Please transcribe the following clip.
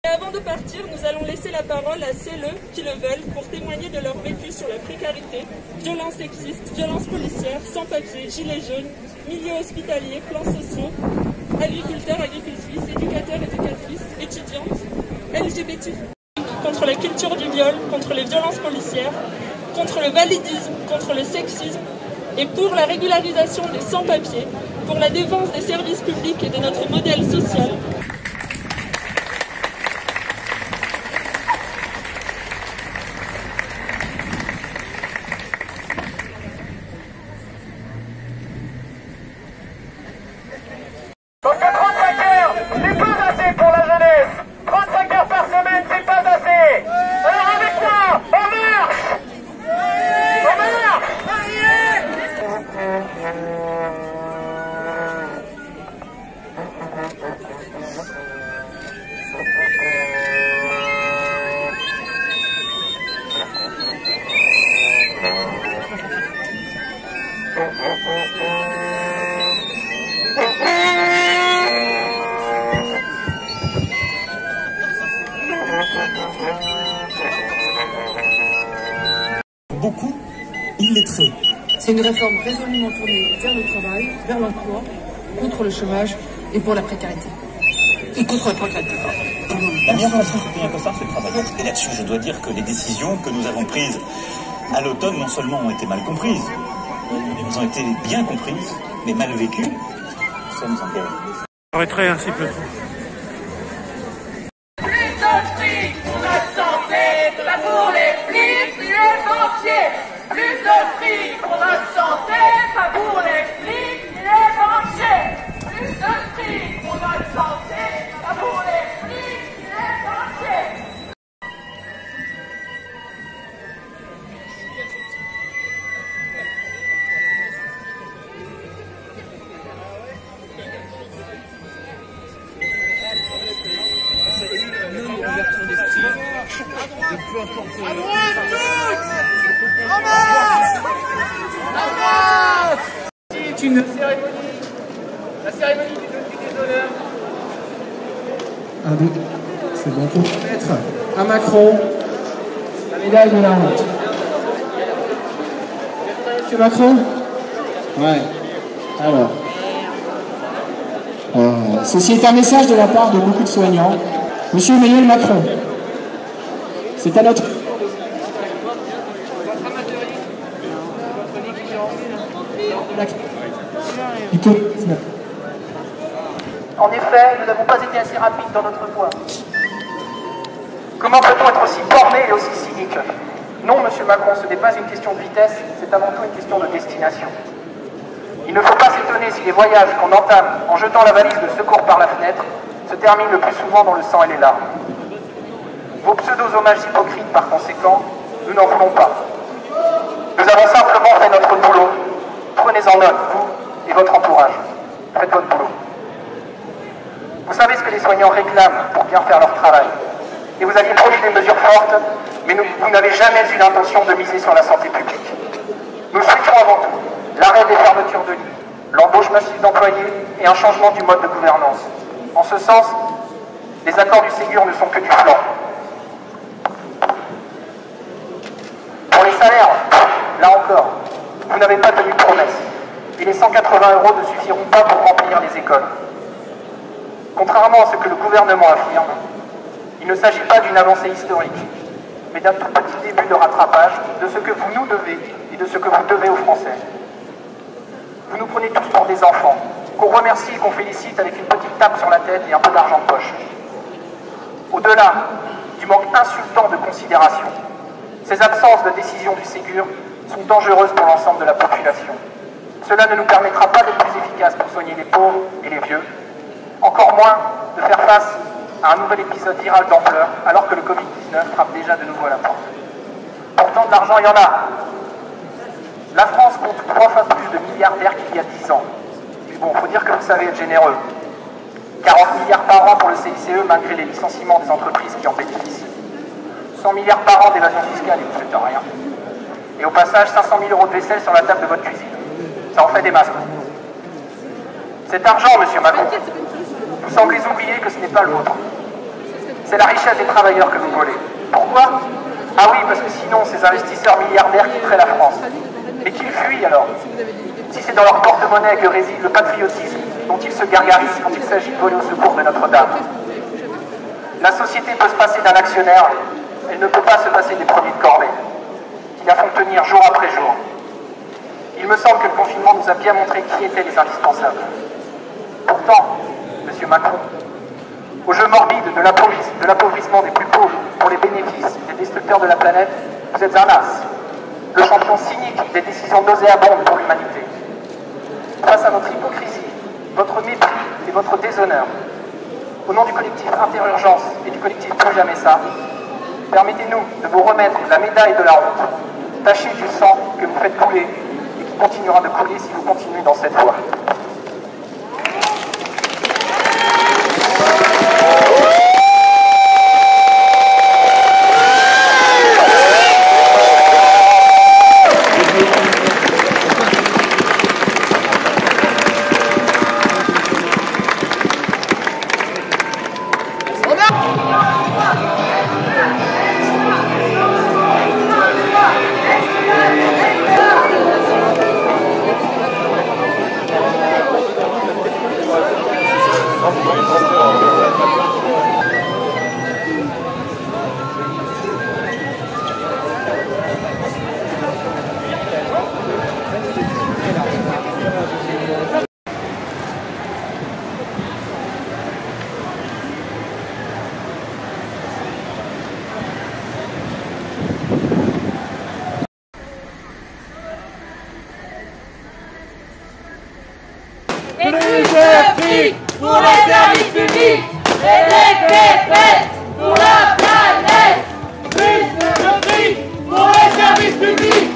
Et avant de partir, nous allons laisser la parole à celles qui le veulent pour témoigner de leur vécu sur la précarité, violences sexistes, violences policières, sans-papiers, gilets jaunes, milieux hospitaliers, plans sociaux, agriculteurs, agricultrices, éducateurs, éducatrices, étudiantes, LGBT, contre la culture du viol, contre les violences policières, contre le validisme, contre le sexisme et pour la régularisation des sans-papiers, pour la défense des services publics et de notre modèle social. Parce que 35 heures, c'est pas assez pour la jeunesse. 35 heures par semaine, c'est pas assez. Alors avec moi, on marche. On marche. Beaucoup illettrés. C'est une réforme résolument tournée vers le travail, vers l'emploi, contre le chômage et pour la précarité. Et contre la précarité. La meilleure façon de soutenir que ça, c'est de travailler. Et là-dessus, je dois dire que les décisions que nous avons prises à l'automne, non seulement ont été mal comprises, elles ont été bien comprises, mais mal vécues. Nous sommes en guerre. J'arrêterai un petit peu. Plus de fric pour la santé, pas pour les flics ni les banquiers. Plus de fric pour notre santé, pas pour les flics ni les banquiers. Plus de fric pour notre santé, pas pour les flics ni les banquiers. C'est une cérémonie, la cérémonie des honneurs. C'est bon pour mettre à Macron la médaille de la honte. Monsieur Macron? Ouais. Alors. Ceci est un message de la part de beaucoup de soignants. Monsieur Emmanuel Macron, c'est à notre... En effet, nous n'avons pas été assez rapides dans notre voie. Comment peut-on être aussi borné et aussi cynique? Non, monsieur Macron, ce n'est pas une question de vitesse, c'est avant tout une question de destination. Il ne faut pas s'étonner si les voyages qu'on entame en jetant la valise de secours par la fenêtre se terminent le plus souvent dans le sang et les larmes. Vos pseudo-hommages hypocrites, par conséquent, nous n'en voulons pas. Nous avons simplement fait notre boulot. Prenez-en note, vous et votre entourage. Faites votre boulot. Vous savez ce que les soignants réclament pour bien faire leur travail. Et vous aviez promis des mesures fortes, mais vous n'avez jamais eu l'intention de miser sur la santé publique. Nous souhaitons avant tout l'arrêt des fermetures de lits, l'embauche massive d'employés et un changement du mode de gouvernance. En ce sens, les accords du Ségur ne sont que du flanc. Pour les salaires, là encore, vous n'avez pas tenu promesse. Et les 180 € ne suffiront pas pour remplir les écoles. Contrairement à ce que le gouvernement affirme, il ne s'agit pas d'une avancée historique, mais d'un tout petit début de rattrapage de ce que vous nous devez et de ce que vous devez aux Français. Vous nous prenez tous pour des enfants, qu'on remercie et qu'on félicite avec une petite tape sur la tête et un peu d'argent de poche. Au-delà du manque insultant de considération, ces absences de décision du Ségur sont dangereuses pour l'ensemble de la population. Cela ne nous permettra pas d'être plus efficaces pour soigner les pauvres et les vieux, encore moins de faire face à un nouvel épisode viral d'ampleur alors que le Covid-19 frappe déjà de nouveau à la porte. Pourtant, de l'argent, il y en a. La France compte 3 fois plus de milliardaires qu'il y a 10 ans. Mais bon, il faut dire que vous savez être généreux. 40 milliards par an pour le CICE malgré les licenciements des entreprises qui en bénéficient. 100 milliards par an d'évasion fiscale et vous ne faites rien. Et au passage, 500 000 € de vaisselle sur la table de votre cuisine. Ça en fait des masques. Cet argent, monsieur Macron, vous semblez oublier que ce n'est pas le vôtre. C'est la richesse des travailleurs que vous volez. Pourquoi? Ah oui, parce que sinon, ces investisseurs milliardaires quitteraient la France. Et qu'ils fuient alors. Si c'est dans leur porte-monnaie que réside le patriotisme dont ils se gargarisent quand il s'agit de voler au secours de Notre-Dame. La société peut se passer d'un actionnaire, elle ne peut pas se passer des produits de corvée, qui la font tenir jour après jour. Il me semble que le confinement nous a bien montré qui étaient les indispensables. Pourtant, M. Macron, au jeu morbide de l'appauvrissement des plus pauvres pour les bénéfices des destructeurs de la planète, vous êtes un as, le champion cynique des décisions nauséabondes pour l'humanité. Face à votre hypocrisie, votre mépris et votre déshonneur, au nom du collectif Interurgence et du collectif Plus Jamais Ça, permettez-nous de vous remettre la médaille de la honte, tachée du sang que vous faites couler et qui continuera de couler si vous continuez dans cette voie. Pour les services publics et les pépettes pour la planète. Plus de prix pour les services publics.